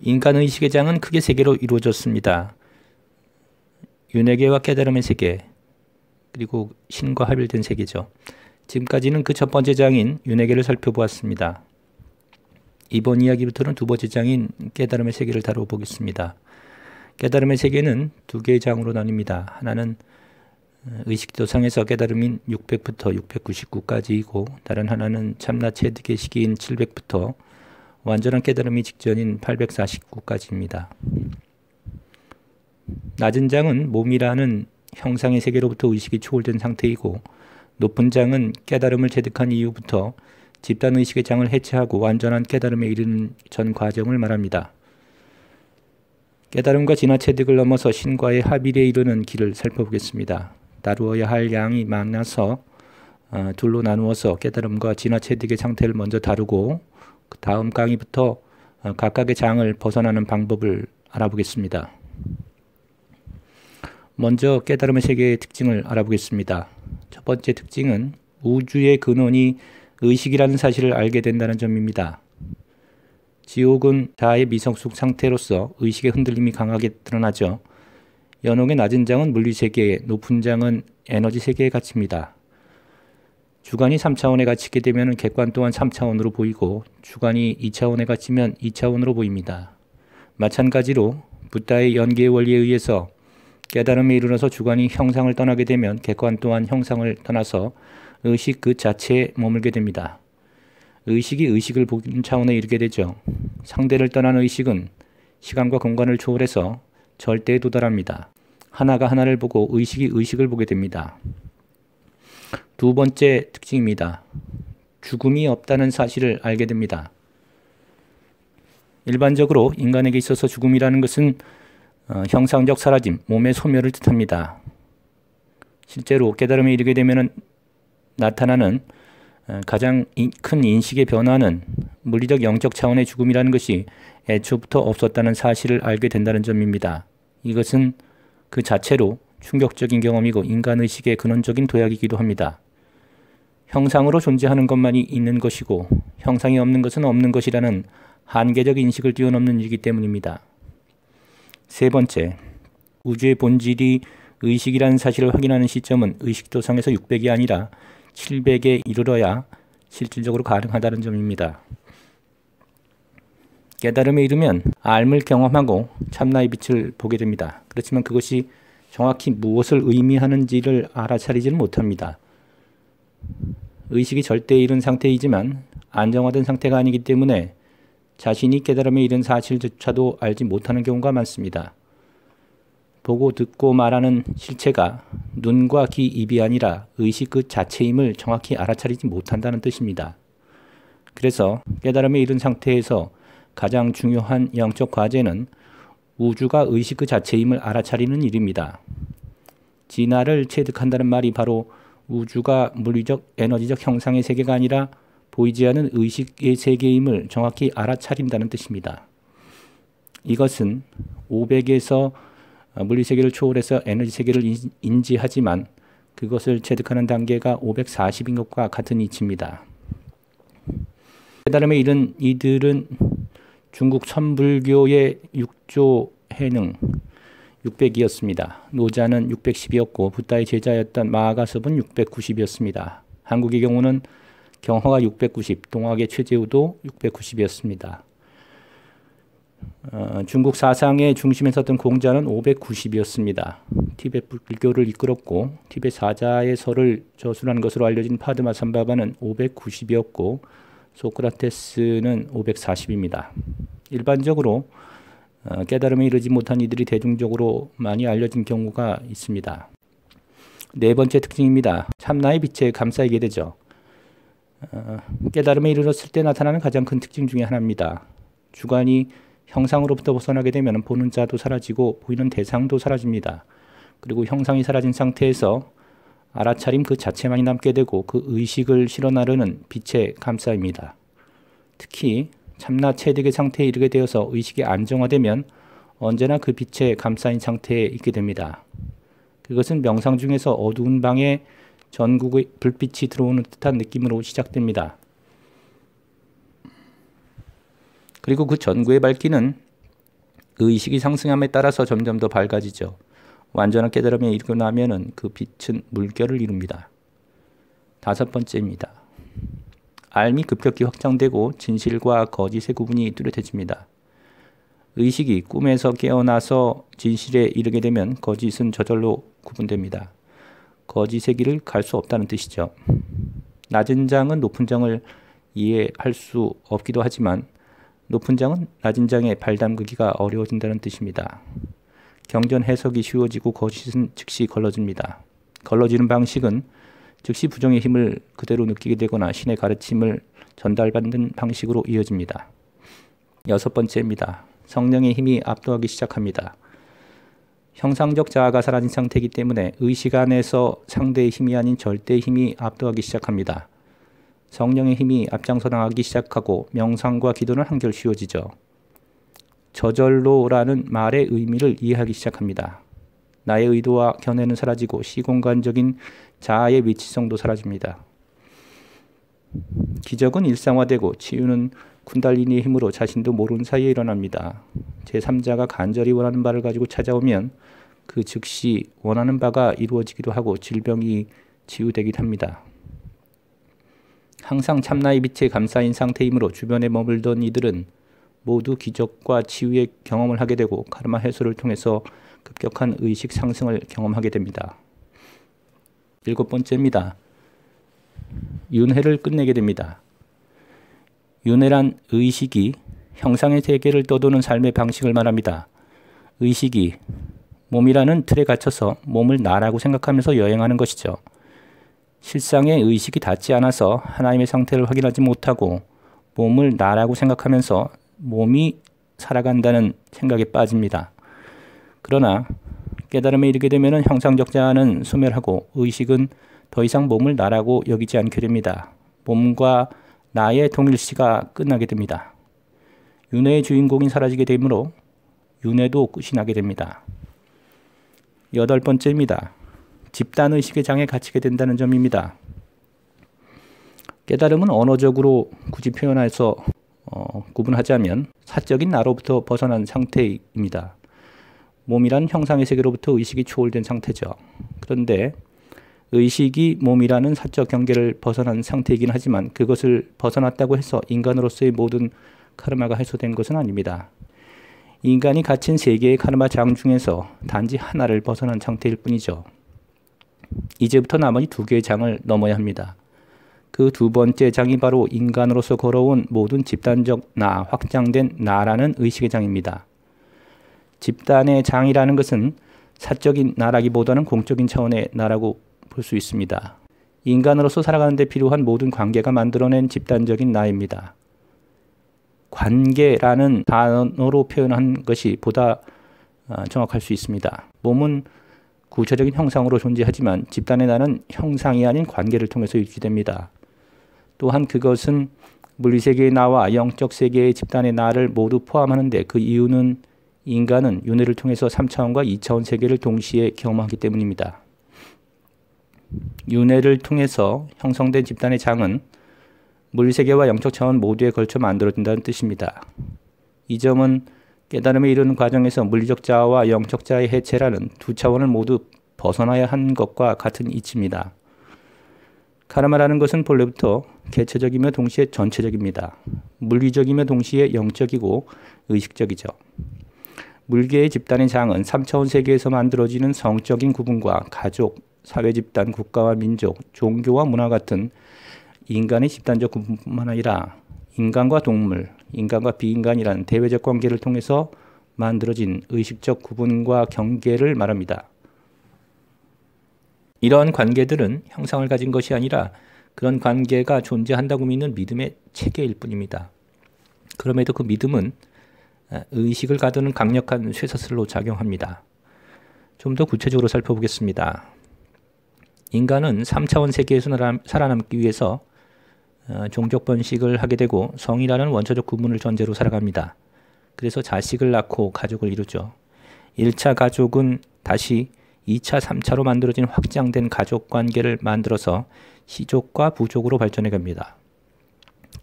인간 의식의 장은 크게 세 개로 이루어졌습니다. 윤회계와 깨달음의 세계, 그리고 신과 합일된 세계죠. 지금까지는 그 첫 번째 장인 윤회계를 살펴보았습니다. 이번 이야기부터는 두 번째 장인 깨달음의 세계를 다뤄보겠습니다. 깨달음의 세계는 두 개의 장으로 나뉩니다. 하나는 의식도상에서 깨달음인 600부터 699까지이고 다른 하나는 참나 체득의 시기인 700부터 완전한 깨달음이 직전인 849까지입니다. 낮은 장은 몸이라는 형상의 세계로부터 의식이 초월된 상태이고 높은 장은 깨달음을 체득한 이후부터 집단의식의 장을 해체하고 완전한 깨달음에 이르는 전 과정을 말합니다. 깨달음과 진화 체득을 넘어서 신과의 합일에 이르는 길을 살펴보겠습니다. 다루어야 할 양이 많아서 둘로 나누어서 깨달음과 진화 체득의 상태를 먼저 다루고 그 다음 강의부터 각각의 장을 벗어나는 방법을 알아보겠습니다. 먼저 깨달음의 세계의 특징을 알아보겠습니다. 첫 번째 특징은 우주의 근원이 의식이라는 사실을 알게 된다는 점입니다. 지옥은 자아의 미성숙 상태로서 의식의 흔들림이 강하게 드러나죠. 연옥의 낮은 장은 물리세계에, 높은 장은 에너지 세계에 갇힙니다. 주관이 3차원에 갇히게 되면 객관 또한 3차원으로 보이고 주관이 2차원에 갇히면 2차원으로 보입니다. 마찬가지로 붓다의 연계의 원리에 의해서 깨달음에 이르러서 주관이 형상을 떠나게 되면 객관 또한 형상을 떠나서 의식 그 자체에 머물게 됩니다. 의식이 의식을 보는 차원에 이르게 되죠. 상대를 떠난 의식은 시간과 공간을 초월해서 절대에 도달합니다. 하나가 하나를 보고 의식이 의식을 보게 됩니다. 두 번째 특징입니다. 죽음이 없다는 사실을 알게 됩니다. 일반적으로 인간에게 있어서 죽음이라는 것은 형상적 사라짐, 몸의 소멸을 뜻합니다. 실제로 깨달음에 이르게 되면 나타나는 가장 큰 인식의 변화는 물리적 영적 차원의 죽음이라는 것이 애초부터 없었다는 사실을 알게 된다는 점입니다. 이것은 그 자체로 충격적인 경험이고 인간의식의 근원적인 도약이기도 합니다. 형상으로 존재하는 것만이 있는 것이고 형상이 없는 것은 없는 것이라는 한계적 인식을 뛰어넘는 일이기 때문입니다. 세 번째, 우주의 본질이 의식이라는 사실을 확인하는 시점은 의식도상에서 600이 아니라 700에 이르러야 실질적으로 가능하다는 점입니다. 깨달음에 이르면 알을 경험하고 참나의 빛을 보게 됩니다. 그렇지만 그것이 정확히 무엇을 의미하는지를 알아차리지는 못합니다. 의식이 절대에 이른 상태이지만 안정화된 상태가 아니기 때문에 자신이 깨달음에 이른 사실조차도 알지 못하는 경우가 많습니다. 보고 듣고 말하는 실체가 눈과 귀, 입이 아니라 의식 그 자체임을 정확히 알아차리지 못한다는 뜻입니다. 그래서 깨달음에 이른 상태에서 가장 중요한 영적 과제는 우주가 의식 그 자체임을 알아차리는 일입니다. 진화를 체득한다는 말이 바로 우주가 물리적 에너지적 형상의 세계가 아니라 보이지 않는 의식의 세계임을 정확히 알아차린다는 뜻입니다. 이것은 500에서 물리세계를 초월해서 에너지 세계를 인지하지만 그것을 체득하는 단계가 540인 것과 같은 이치입니다. 깨달음에 이른 이들은 중국 천불교의 6조 해능 600이었습니다. 노자는 610이었고 붓다의 제자였던 마하가섭은 690이었습니다. 한국의 경우는 경허가 690, 동학의 최재우도 690이었습니다. 중국 사상의 중심에 섰던 공자는 590이었습니다. 티베트 불교를 이끌었고 티베트 사자의 설을 저술한 것으로 알려진 파드마 삼바바는 590이었고 소크라테스는 540입니다. 일반적으로 깨달음에 이르지 못한 이들이 대중적으로 많이 알려진 경우가 있습니다. 네 번째 특징입니다. 참나의 빛에 감싸이게 되죠. 깨달음에 이르렀을 때 나타나는 가장 큰 특징 중에 하나입니다. 주관이 형상으로부터 벗어나게 되면 보는 자도 사라지고 보이는 대상도 사라집니다. 그리고 형상이 사라진 상태에서 알아차림 그 자체만이 남게 되고 그 의식을 실어나르는 빛의 감싸입니다. 특히 참나 체득의 상태에 이르게 되어서 의식이 안정화되면 언제나 그 빛의 감싸인 상태에 있게 됩니다. 그것은 명상 중에서 어두운 방에 전국의 불빛이 들어오는 듯한 느낌으로 시작됩니다. 그리고 그 전구의 밝기는 의식이 상승함에 따라서 점점 더 밝아지죠. 완전한 깨달음에 이르고 나면은 그 빛은 물결을 이룹니다. 5번째입니다. 알미 급격히 확장되고 진실과 거짓의 구분이 뚜렷해집니다. 의식이 꿈에서 깨어나서 진실에 이르게 되면 거짓은 저절로 구분됩니다. 거짓의 길을 갈 수 없다는 뜻이죠. 낮은 장은 높은 장을 이해할 수 없기도 하지만 높은 장은 낮은 장에 발 담그기가 어려워진다는 뜻입니다. 경전 해석이 쉬워지고 거짓은 즉시 걸러집니다. 걸러지는 방식은 즉시 부정의 힘을 그대로 느끼게 되거나 신의 가르침을 전달받는 방식으로 이어집니다. 6번째입니다. 성령의 힘이 압도하기 시작합니다. 형상적 자아가 사라진 상태이기 때문에 의식 안에서 상대의 힘이 아닌 절대의 힘이 압도하기 시작합니다. 성령의 힘이 앞장서 나가기 시작하고 명상과 기도는 한결 쉬워지죠. 저절로라는 말의 의미를 이해하기 시작합니다. 나의 의도와 견해는 사라지고 시공간적인 자아의 위치성도 사라집니다. 기적은 일상화되고 치유는 쿤달리니의 힘으로 자신도 모르는 사이에 일어납니다. 제3자가 간절히 원하는 바를 가지고 찾아오면 그 즉시 원하는 바가 이루어지기도 하고 질병이 치유되기도 합니다. 항상 참나의 빛에 감싸인 상태이므로 주변에 머물던 이들은 모두 기적과 치유의 경험을 하게 되고 카르마 해소를 통해서 급격한 의식 상승을 경험하게 됩니다. 7번째입니다. 윤회를 끝내게 됩니다. 윤회란 의식이 형상의 세계를 떠도는 삶의 방식을 말합니다. 의식이 몸이라는 틀에 갇혀서 몸을 나라고 생각하면서 여행하는 것이죠. 실상의 의식이 닿지 않아서 하나님의 상태를 확인하지 못하고 몸을 나라고 생각하면서 몸이 살아간다는 생각에 빠집니다. 그러나 깨달음에 이르게 되면 형상적 자아는 소멸하고 의식은 더 이상 몸을 나라고 여기지 않게 됩니다. 몸과 나의 동일시가 끝나게 됩니다. 윤회의 주인공이 사라지게 되므로 윤회도 끝이 나게 됩니다. 8번째입니다. 집단의식의 장에 갇히게 된다는 점입니다. 깨달음은 언어적으로 굳이 표현해서 구분하자면 사적인 나로부터 벗어난 상태입니다. 몸이란 형상의 세계로부터 의식이 초월된 상태죠. 그런데 의식이 몸이라는 사적 경계를 벗어난 상태이긴 하지만 그것을 벗어났다고 해서 인간으로서의 모든 카르마가 해소된 것은 아닙니다. 인간이 갇힌 세 개의 카르마 장 중에서 단지 하나를 벗어난 상태일 뿐이죠. 이제부터 나머지 2개의 장을 넘어야 합니다. 그 2번째 장이 바로 인간으로서 걸어온 모든 집단적 나, 확장된 나라는 의식의 장입니다. 집단의 장이라는 것은 사적인 나라기보다는 공적인 차원의 나라고 볼 수 있습니다. 인간으로서 살아가는 데 필요한 모든 관계가 만들어낸 집단적인 나입니다. 관계라는 단어로 표현한 것이 보다 정확할 수 있습니다. 몸은 구체적인 형상으로 존재하지만 집단의 나는 형상이 아닌 관계를 통해서 유지됩니다. 또한 그것은 물리세계의 나와 영적 세계의 집단의 나를 모두 포함하는데 그 이유는 인간은 윤회를 통해서 3차원과 2차원 세계를 동시에 경험하기 때문입니다. 윤회를 통해서 형성된 집단의 장은 물리세계와 영적 차원 모두에 걸쳐 만들어진다는 뜻입니다. 이 점은 깨달음에 이르는 과정에서 물리적 자아와 영적 자아의 해체라는 2차원을 모두 벗어나야 한 것과 같은 이치입니다. 카르마라는 것은 본래부터 개체적이며 동시에 전체적입니다. 물리적이며 동시에 영적이고 의식적이죠. 물계의 집단의 장은 3차원 세계에서 만들어지는 성적인 구분과 가족, 사회집단, 국가와 민족, 종교와 문화 같은 인간의 집단적 구분뿐만 아니라 인간과 동물, 인간과 비인간이라는 대외적 관계를 통해서 만들어진 의식적 구분과 경계를 말합니다. 이러한 관계들은 형상을 가진 것이 아니라 그런 관계가 존재한다고 믿는 믿음의 체계일 뿐입니다. 그럼에도 그 믿음은 의식을 가두는 강력한 쇠사슬로 작용합니다. 좀 더 구체적으로 살펴보겠습니다. 인간은 3차원 세계에서 살아남기 위해서 종족 번식을 하게 되고 성이라는 원초적 구분을 전제로 살아갑니다. 그래서 자식을 낳고 가족을 이루죠. 1차 가족은 다시 2차, 3차로 만들어진 확장된 가족 관계를 만들어서 시족과 부족으로 발전해 갑니다.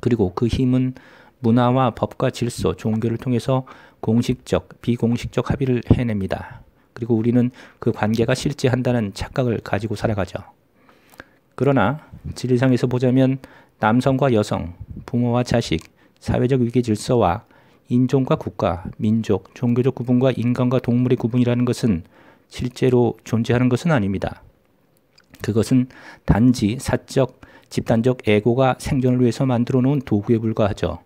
그리고 그 힘은 문화와 법과 질서, 종교를 통해서 공식적, 비공식적 합의를 해냅니다. 그리고 우리는 그 관계가 실제한다는 착각을 가지고 살아가죠. 그러나 진리상에서 보자면 남성과 여성, 부모와 자식, 사회적 위계 질서와 인종과 국가, 민족, 종교적 구분과 인간과 동물의 구분이라는 것은 실제로 존재하는 것은 아닙니다. 그것은 단지 사적, 집단적 에고가 생존을 위해서 만들어 놓은 도구에 불과하죠.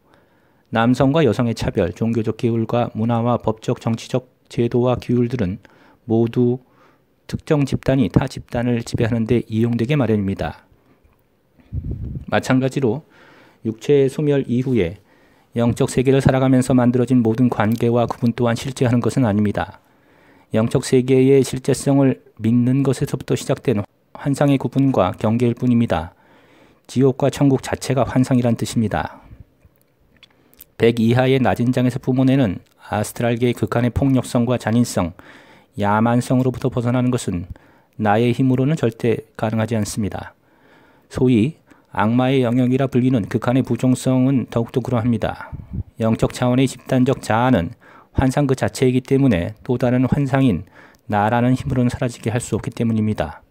남성과 여성의 차별, 종교적 계율과 문화와 법적, 정치적 제도와 규율들은 모두 특정 집단이 타 집단을 지배하는 데 이용되게 마련입니다. 마찬가지로 육체의 소멸 이후에 영적 세계를 살아가면서 만들어진 모든 관계와 구분 또한 실제하는 것은 아닙니다. 영적 세계의 실제성을 믿는 것에서부터 시작된 환상의 구분과 경계일 뿐입니다. 지옥과 천국 자체가 환상이란 뜻입니다. 100 이하의 낮은 장에서 뿜어내는 아스트랄계의 극한의 폭력성과 잔인성, 야만성으로부터 벗어나는 것은 나의 힘으로는 절대 가능하지 않습니다. 소위 악마의 영역이라 불리는 극한의 부정성은 더욱더 그러합니다. 영적 차원의 집단적 자아는 환상 그 자체이기 때문에 또 다른 환상인 나라는 힘으로는 사라지게 할 수 없기 때문입니다.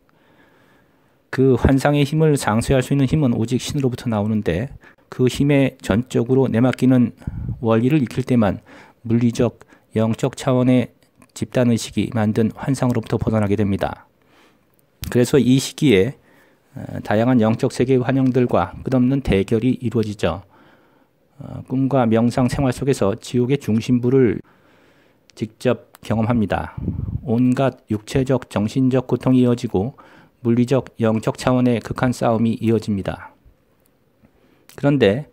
그 환상의 힘을 상쇄할 수 있는 힘은 오직 신으로부터 나오는데 그 힘에 전적으로 내맡기는 원리를 익힐 때만 물리적, 영적 차원의 집단의식이 만든 환상으로부터 벗어나게 됩니다. 그래서 이 시기에 다양한 영적 세계의 환영들과 끝없는 대결이 이루어지죠. 꿈과 명상 생활 속에서 지옥의 중심부를 직접 경험합니다. 온갖 육체적, 정신적 고통이 이어지고 물리적, 영적 차원의 극한 싸움이 이어집니다. 그런데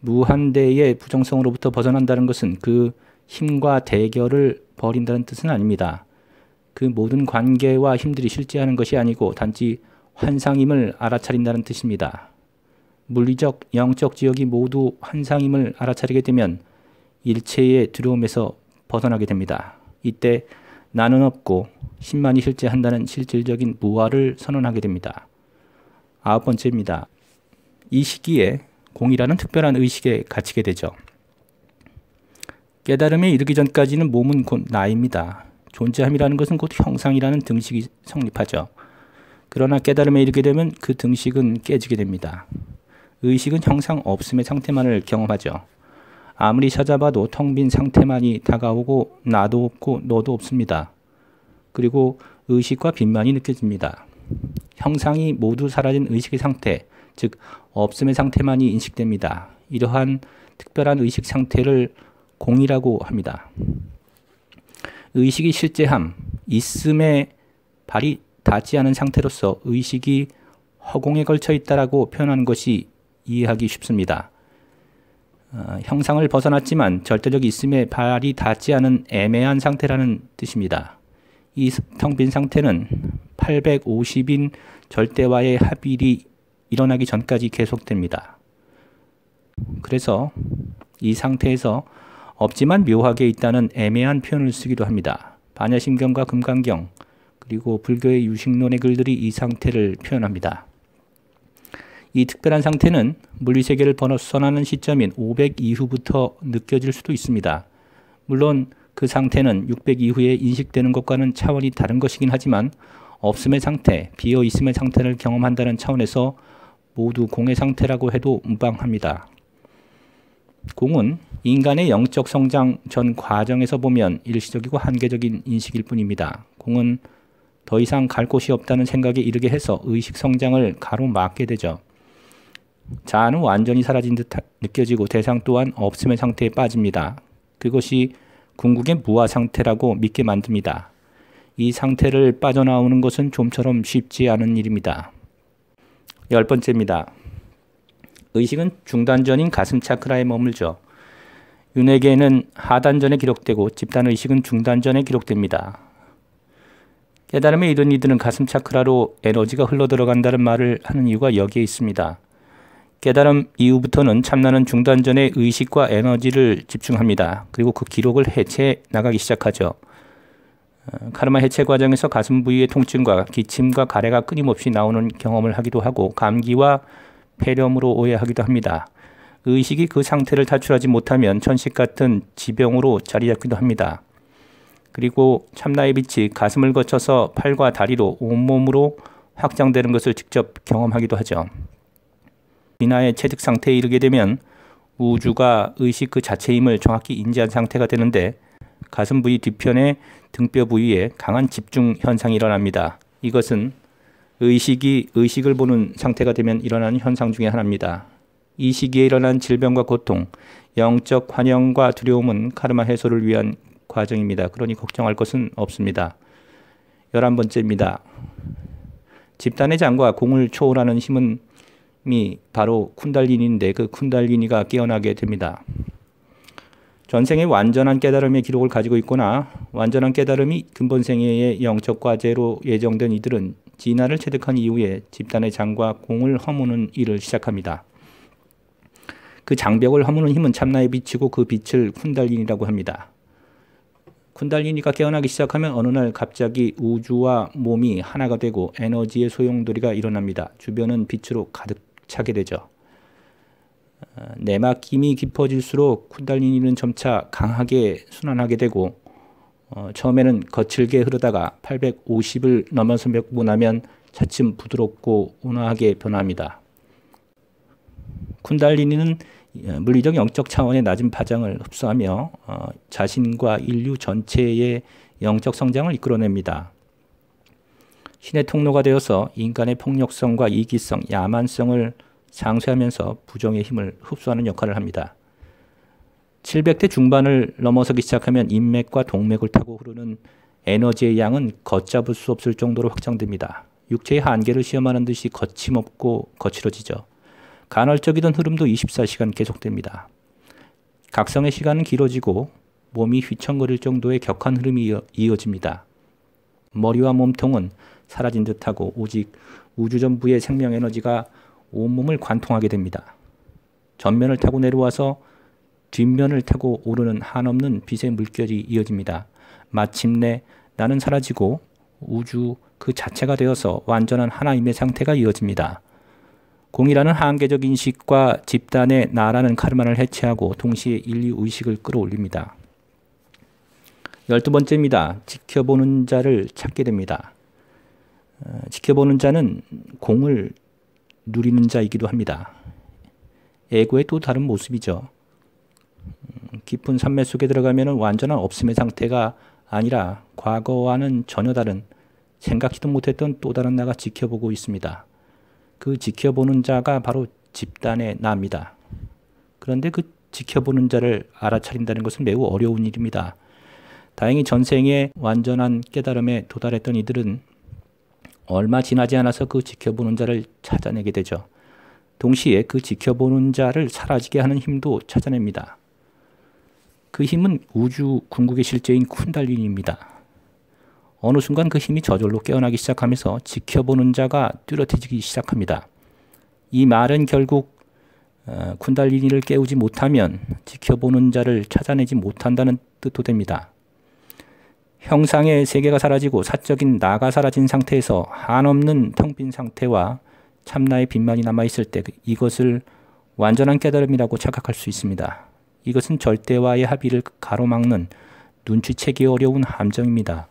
무한대의 부정성으로부터 벗어난다는 것은 그 힘과 대결을 벌인다는 뜻은 아닙니다. 그 모든 관계와 힘들이 실제하는 것이 아니고 단지 환상임을 알아차린다는 뜻입니다. 물리적, 영적 지역이 모두 환상임을 알아차리게 되면 일체의 두려움에서 벗어나게 됩니다. 이때 나는 없고 힘만이 실제한다는 실질적인 무아를 선언하게 됩니다. 9번째입니다. 이 시기에 공이라는 특별한 의식에 갇히게 되죠. 깨달음에 이르기 전까지는 몸은 곧 나입니다. 존재함이라는 것은 곧 형상이라는 등식이 성립하죠. 그러나 깨달음에 이르게 되면 그 등식은 깨지게 됩니다. 의식은 형상 없음의 상태만을 경험하죠. 아무리 찾아봐도 텅 빈 상태만이 다가오고 나도 없고 너도 없습니다. 그리고 의식과 빛만이 느껴집니다. 형상이 모두 사라진 의식의 상태, 즉 없음의 상태만이 인식됩니다. 이러한 특별한 의식 상태를 공이라고 합니다. 의식이 실제함, 있음에 발이 닿지 않은 상태로서 의식이 허공에 걸쳐 있다라고 표현하는 것이 이해하기 쉽습니다. 형상을 벗어났지만 절대적 있음에 발이 닿지 않은 애매한 상태라는 뜻입니다. 이 텅 빈 상태는 850인 절대와의 합일이 일어나기 전까지 계속됩니다. 그래서 이 상태에서 없지만 묘하게 있다는 애매한 표현을 쓰기도 합니다. 반야심경과 금강경 그리고 불교의 유식론의 글들이 이 상태를 표현합니다. 이 특별한 상태는 물리세계를 벗어나는 시점인 500 이후부터 느껴질 수도 있습니다. 물론 그 상태는 600 이후에 인식되는 것과는 차원이 다른 것이긴 하지만 없음의 상태, 비어있음의 상태를 경험한다는 차원에서 모두 공의 상태라고 해도 무방합니다. 공은 인간의 영적 성장 전 과정에서 보면 일시적이고 한계적인 인식일 뿐입니다. 공은 더 이상 갈 곳이 없다는 생각에 이르게 해서 의식 성장을 가로막게 되죠. 자아는 완전히 사라진 듯 느껴지고 대상 또한 없음의 상태에 빠집니다. 그것이 궁극의 무아 상태라고 믿게 만듭니다. 이 상태를 빠져나오는 것은 좀처럼 쉽지 않은 일입니다. 10번째입니다. 의식은 중단전인 가슴 차크라에 머물죠. 윤회계에는 하단전에 기록되고 집단의식은 중단전에 기록됩니다. 깨달음에 이른 이들은 가슴 차크라로 에너지가 흘러들어간다는 말을 하는 이유가 여기에 있습니다. 깨달음 이후부터는 참나는 중단전에 의식과 에너지를 집중합니다. 그리고 그 기록을 해체해 나가기 시작하죠. 카르마 해체 과정에서 가슴 부위의 통증과 기침과 가래가 끊임없이 나오는 경험을 하기도 하고 감기와 폐렴으로 오해하기도 합니다. 의식이 그 상태를 탈출하지 못하면 천식 같은 지병으로 자리 잡기도 합니다. 그리고 참나의 빛이 가슴을 거쳐서 팔과 다리로 온몸으로 확장되는 것을 직접 경험하기도 하죠. 진화의 체득 상태에 이르게 되면 우주가 의식 그 자체임을 정확히 인지한 상태가 되는데 가슴 부위 뒤편의 등뼈 부위에 강한 집중 현상이 일어납니다. 이것은 의식이 의식을 보는 상태가 되면 일어나는 현상 중에 하나입니다. 이 시기에 일어난 질병과 고통, 영적 환영과 두려움은 카르마 해소를 위한 과정입니다. 그러니 걱정할 것은 없습니다. 11번째입니다. 집단의 장과 공을 초월하는 힘이 바로 쿤달리니인데 그 쿤달리니가 깨어나게 됩니다. 전생에 완전한 깨달음의 기록을 가지고 있거나 완전한 깨달음이 근본생애의 영적 과제로 예정된 이들은 진화를 체득한 이후에 집단의 장과 공을 허무는 일을 시작합니다. 그 장벽을 허무는 힘은 참나의 빛이고 그 빛을 쿤달리니라고 합니다. 쿤달리니가 깨어나기 시작하면 어느 날 갑자기 우주와 몸이 하나가 되고 에너지의 소용돌이가 일어납니다. 주변은 빛으로 가득 차게 되죠. 내막힘이 깊어질수록 쿤달리니는 점차 강하게 순환하게 되고 처음에는 거칠게 흐르다가 850을 넘어서고 나면 차츰 부드럽고 온화하게 변합니다. 쿤달리니는 물리적 영적 차원의 낮은 파장을 흡수하며 자신과 인류 전체의 영적 성장을 이끌어냅니다. 신의 통로가 되어서 인간의 폭력성과 이기성, 야만성을 상쇄하면서 부정의 힘을 흡수하는 역할을 합니다. 700대 중반을 넘어서기 시작하면 인맥과 동맥을 타고 흐르는 에너지의 양은 걷잡을 수 없을 정도로 확장됩니다. 육체의 한계를 시험하는 듯이 거침없고 거칠어지죠. 간헐적이던 흐름도 24시간 계속됩니다. 각성의 시간은 길어지고 몸이 휘청거릴 정도의 격한 흐름이 이어집니다. 머리와 몸통은 사라진 듯하고 오직 우주 전부의 생명 에너지가 온몸을 관통하게 됩니다. 전면을 타고 내려와서 뒷면을 타고 오르는 한없는 빛의 물결이 이어집니다. 마침내 나는 사라지고 우주 그 자체가 되어서 완전한 하나임의 상태가 이어집니다. 공이라는 한계적 인식과 집단의 나라는 카르마를 해체하고 동시에 인류 의식을 끌어올립니다. 12번째입니다. 지켜보는 자를 찾게 됩니다. 지켜보는 자는 공을 누리는 자이기도 합니다. 에고의 또 다른 모습이죠. 깊은 산매 속에 들어가면 완전한 없음의 상태가 아니라 과거와는 전혀 다른 생각지도 못했던 또 다른 나가 지켜보고 있습니다. 그 지켜보는 자가 바로 집단의 나입니다. 그런데 그 지켜보는 자를 알아차린다는 것은 매우 어려운 일입니다. 다행히 전생에 완전한 깨달음에 도달했던 이들은 얼마 지나지 않아서 그 지켜보는 자를 찾아내게 되죠. 동시에 그 지켜보는 자를 사라지게 하는 힘도 찾아냅니다. 그 힘은 우주 궁극의 실제인 쿤달리니입니다. 어느 순간 그 힘이 저절로 깨어나기 시작하면서 지켜보는 자가 뚜렷해지기 시작합니다. 이 말은 결국 쿤달리니를 깨우지 못하면 지켜보는 자를 찾아내지 못한다는 뜻도 됩니다. 형상의 세계가 사라지고 사적인 나가 사라진 상태에서 한없는 텅 빈 상태와 참나의 빛만이 남아있을 때 이것을 완전한 깨달음이라고 착각할 수 있습니다. 이것은 절대와의 합의를 가로막는 눈치채기 어려운 함정입니다.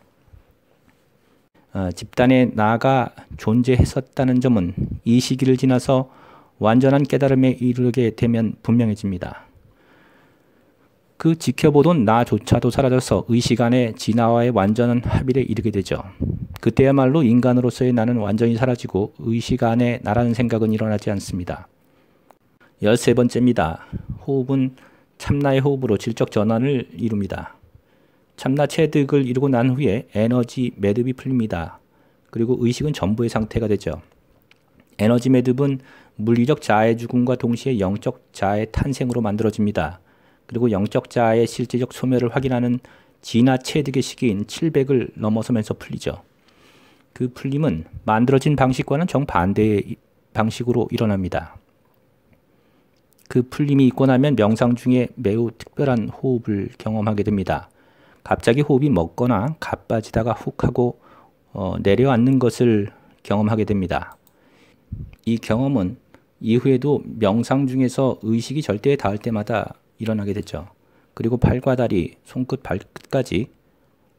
집단의 나가 존재했었다는 점은 이 시기를 지나서 완전한 깨달음에 이르게 되면 분명해집니다. 그 지켜보던 나조차도 사라져서 의식 안의 진화와의 완전한 합의에 이르게 되죠. 그때야말로 인간으로서의 나는 완전히 사라지고 의식 안에 나라는 생각은 일어나지 않습니다. 13번째입니다. 호흡은 참나의 호흡으로 질적 전환을 이룹니다. 참나 체득을 이루고 난 후에 에너지 매듭이 풀립니다. 그리고 의식은 전부의 상태가 되죠. 에너지 매듭은 물리적 자아의 죽음과 동시에 영적 자아의 탄생으로 만들어집니다. 그리고 영적 자아의 실제적 소멸을 확인하는 진화 체득의 시기인 700을 넘어서면서 풀리죠. 그 풀림은 만들어진 방식과는 정반대의 방식으로 일어납니다. 그 풀림이 있고 나면 명상 중에 매우 특별한 호흡을 경험하게 됩니다. 갑자기 호흡이 멎거나 가빠지다가 훅 하고 내려앉는 것을 경험하게 됩니다. 이 경험은 이후에도 명상 중에서 의식이 절대에 닿을 때마다 일어나게 되죠. 그리고 팔과 다리, 손끝, 발끝까지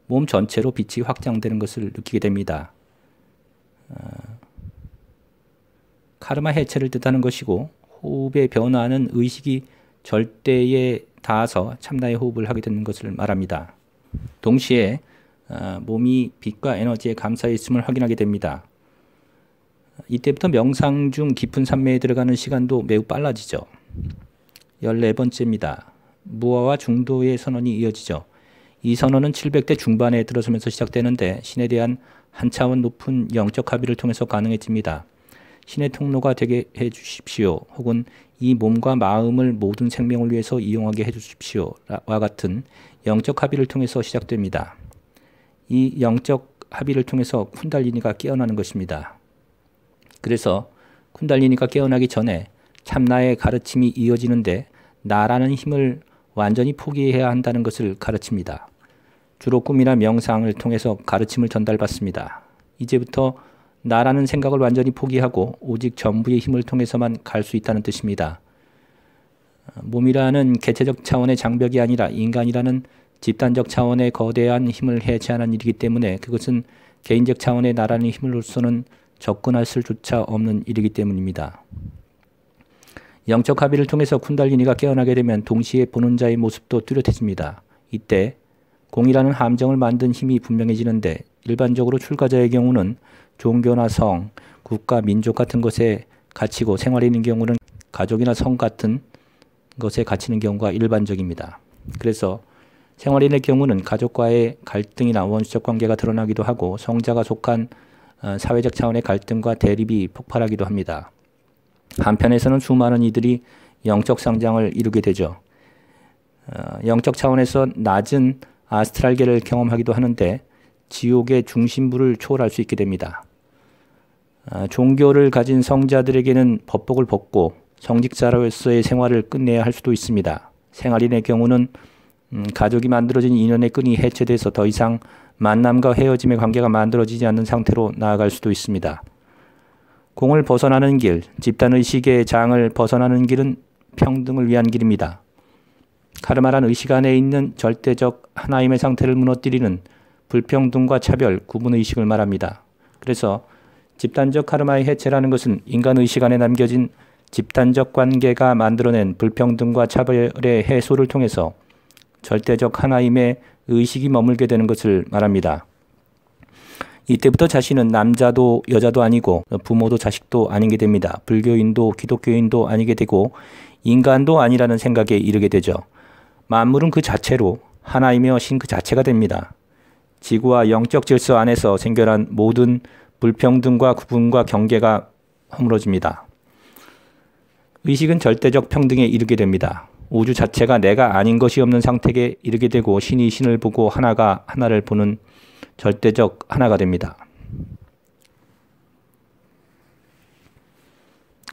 몸 전체로 빛이 확장되는 것을 느끼게 됩니다. 카르마 해체를 뜻하는 것이고, 호흡의 변화는 의식이 절대에 닿아서 참나의 호흡을 하게 되는 것을 말합니다. 동시에 몸이 빛과 에너지에 감싸 있음을 확인하게 됩니다. 이때부터 명상 중 깊은 산매에 들어가는 시간도 매우 빨라지죠. 14번째입니다. 무아와 중도의 선언이 이어지죠. 이 선언은 700대 중반에 들어서면서 시작되는데 신에 대한 한 차원 높은 영적 합의를 통해서 가능해집니다. 신의 통로가 되게 해주십시오. 혹은 이 몸과 마음을 모든 생명을 위해서 이용하게 해주십시오와 같은 영적 합의를 통해서 시작됩니다. 이 영적 합의를 통해서 쿤달리니가 깨어나는 것입니다. 그래서 쿤달리니가 깨어나기 전에 참나의 가르침이 이어지는데 나라는 힘을 완전히 포기해야 한다는 것을 가르칩니다. 주로 꿈이나 명상을 통해서 가르침을 전달받습니다. 이제부터 나라는 생각을 완전히 포기하고 오직 전부의 힘을 통해서만 갈 수 있다는 뜻입니다. 몸이라는 개체적 차원의 장벽이 아니라 인간이라는 집단적 차원의 거대한 힘을 해체하는 일이기 때문에 그것은 개인적 차원의 나라는 힘으로서는 접근할 수조차 없는 일이기 때문입니다. 영적 합의를 통해서 쿤달리니가 깨어나게 되면 동시에 보는 자의 모습도 뚜렷해집니다. 이때 공이라는 함정을 만든 힘이 분명해지는데 일반적으로 출가자의 경우는 종교나 성, 국가, 민족 같은 것에 갇히고 생활에 있는 경우는 가족이나 성 같은 것에 갇히는 경우가 일반적입니다. 그래서 생활에 있는 경우는 가족과의 갈등이나 원수적 관계가 드러나기도 하고 성자가 속한 사회적 차원의 갈등과 대립이 폭발하기도 합니다. 한편에서는 수많은 이들이 영적 상장을 이루게 되죠. 영적 차원에서 낮은 아스트랄계를 경험하기도 하는데 지옥의 중심부를 초월할 수 있게 됩니다. 종교를 가진 성자들에게는 법복을 벗고 성직자로서의 생활을 끝내야 할 수도 있습니다. 생활인의 경우는 가족이 만들어진 인연의 끈이 해체돼서 더 이상 만남과 헤어짐의 관계가 만들어지지 않는 상태로 나아갈 수도 있습니다. 공을 벗어나는 길, 집단의식의 장을 벗어나는 길은 평등을 위한 길입니다. 카르마란 의식 안에 있는 절대적 하나임의 상태를 무너뜨리는 불평등과 차별, 구분의식을 말합니다. 그래서 집단적 카르마의 해체라는 것은 인간의식 안에 남겨진 집단적 관계가 만들어낸 불평등과 차별의 해소를 통해서 절대적 하나임의 의식이 머물게 되는 것을 말합니다. 이때부터 자신은 남자도 여자도 아니고 부모도 자식도 아니게 됩니다. 불교인도 기독교인도 아니게 되고 인간도 아니라는 생각에 이르게 되죠. 만물은 그 자체로 하나이며 신 그 자체가 됩니다. 지구와 영적 질서 안에서 생겨난 모든 불평등과 구분과 경계가 허물어집니다. 의식은 절대적 평등에 이르게 됩니다. 우주 자체가 내가 아닌 것이 없는 상태에 이르게 되고 신이 신을 보고 하나가 하나를 보는 절대적 하나가 됩니다.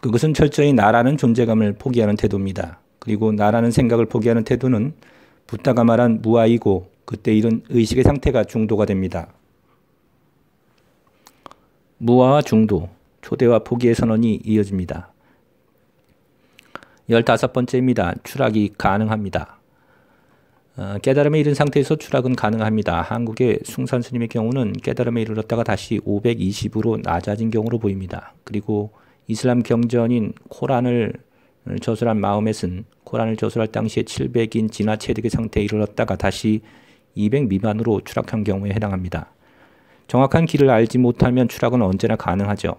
그것은 철저히 나라는 존재감을 포기하는 태도입니다. 그리고 나라는 생각을 포기하는 태도는 붓다가 말한 무아이고 그때 이런 의식의 상태가 중도가 됩니다. 무아와 중도, 초대와 포기의 선언이 이어집니다. 15번째입니다. 추락이 가능합니다. 깨달음에 이른 상태에서 추락은 가능합니다. 한국의 숭산 스님의 경우는 깨달음에 이르렀다가 다시 520으로 낮아진 경우로 보입니다. 그리고 이슬람 경전인 코란을 저술한 마호멧은 코란을 저술할 당시에 700인 진화 체득의 상태에 이르렀다가 다시 200 미만으로 추락한 경우에 해당합니다. 정확한 길을 알지 못하면 추락은 언제나 가능하죠.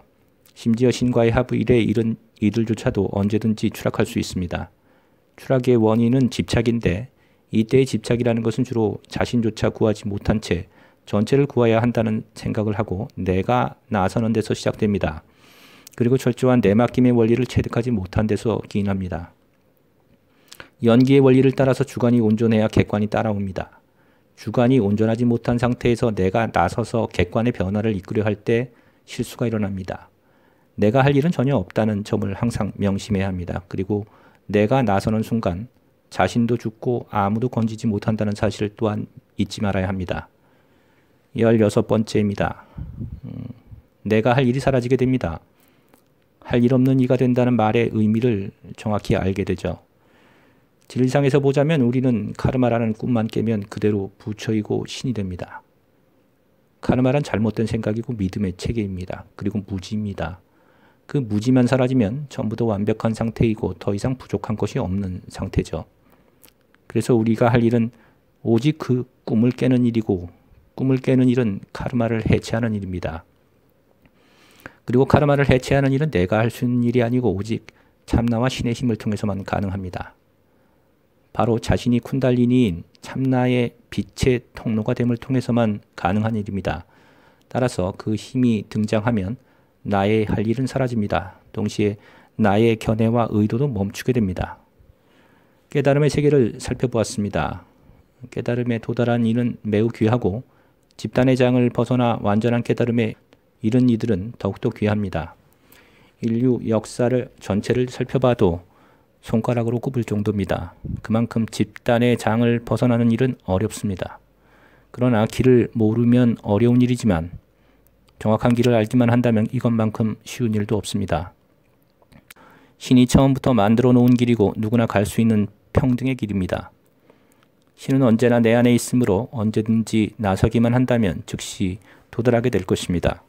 심지어 신과의 합의에 이른 이들조차도 언제든지 추락할 수 있습니다. 추락의 원인은 집착인데 이때의 집착이라는 것은 주로 자신조차 구하지 못한 채 전체를 구해야 한다는 생각을 하고 내가 나서는 데서 시작됩니다. 그리고 철저한 내맡김의 원리를 체득하지 못한 데서 기인합니다. 연기의 원리를 따라서 주관이 온전해야 객관이 따라옵니다. 주관이 온전하지 못한 상태에서 내가 나서서 객관의 변화를 이끌려 할 때 실수가 일어납니다. 내가 할 일은 전혀 없다는 점을 항상 명심해야 합니다. 그리고 내가 나서는 순간 자신도 죽고 아무도 건지지 못한다는 사실을 또한 잊지 말아야 합니다. 16번째입니다. 내가 할 일이 사라지게 됩니다. 할 일 없는 이가 된다는 말의 의미를 정확히 알게 되죠. 진리상에서 보자면 우리는 카르마라는 꿈만 깨면 그대로 부처이고 신이 됩니다. 카르마란 잘못된 생각이고 믿음의 체계입니다. 그리고 무지입니다. 그 무지만 사라지면 전부 다 완벽한 상태이고 더 이상 부족한 것이 없는 상태죠. 그래서 우리가 할 일은 오직 그 꿈을 깨는 일이고, 꿈을 깨는 일은 카르마를 해체하는 일입니다. 그리고 카르마를 해체하는 일은 내가 할 수 있는 일이 아니고 오직 참나와 신의 힘을 통해서만 가능합니다. 바로 자신이 쿤달리니인 참나의 빛의 통로가 됨을 통해서만 가능한 일입니다. 따라서 그 힘이 등장하면 나의 할 일은 사라집니다. 동시에 나의 견해와 의도도 멈추게 됩니다. 깨달음의 세계를 살펴보았습니다. 깨달음에 도달한 이는 매우 귀하고 집단의 장을 벗어나 완전한 깨달음에 이른 이들은 더욱더 귀합니다. 인류 역사를 전체를 살펴봐도 손가락으로 꼽을 정도입니다. 그만큼 집단의 장을 벗어나는 일은 어렵습니다. 그러나 길을 모르면 어려운 일이지만 정확한 길을 알기만 한다면 이것만큼 쉬운 일도 없습니다. 신이 처음부터 만들어 놓은 길이고 누구나 갈 수 있는 평등의 길입니다. 신은 언제나 내 안에 있으므로 언제든지 나서기만 한다면 즉시 도달하게 될 것입니다.